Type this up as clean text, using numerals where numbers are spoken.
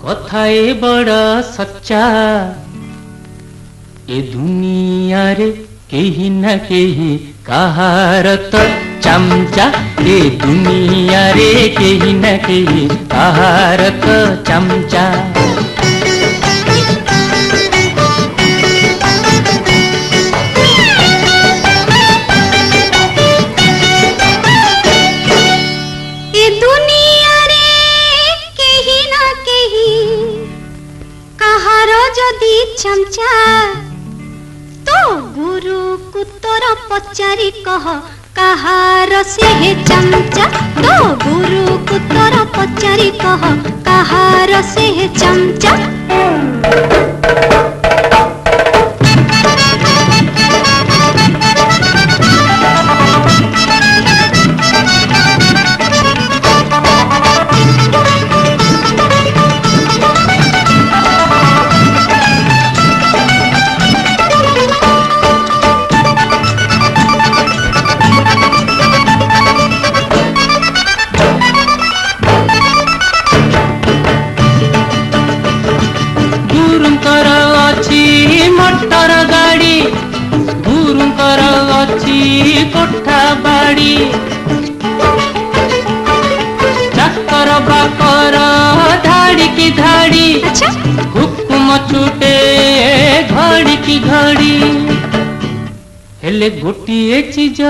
कथाए बड़ा सच्चा ए दुनिया रे केही न केही कहार तो चमचा ए दुनिया रे केही न केही कहार तो चमचा। चमचा तो गुरु को तोर पचारि कह कहार से है चमचा। तो गुरु को तोर पचारि कह कहार से है चमचा। मोटर गाड़ी गुरुंकर अच्छी कोठा बाड़ी चाकर बाकर धाड़ी की धाड़ी। अच्छा? हुकुम छुटे घड़ी की घड़ी हेले गोटिए चीज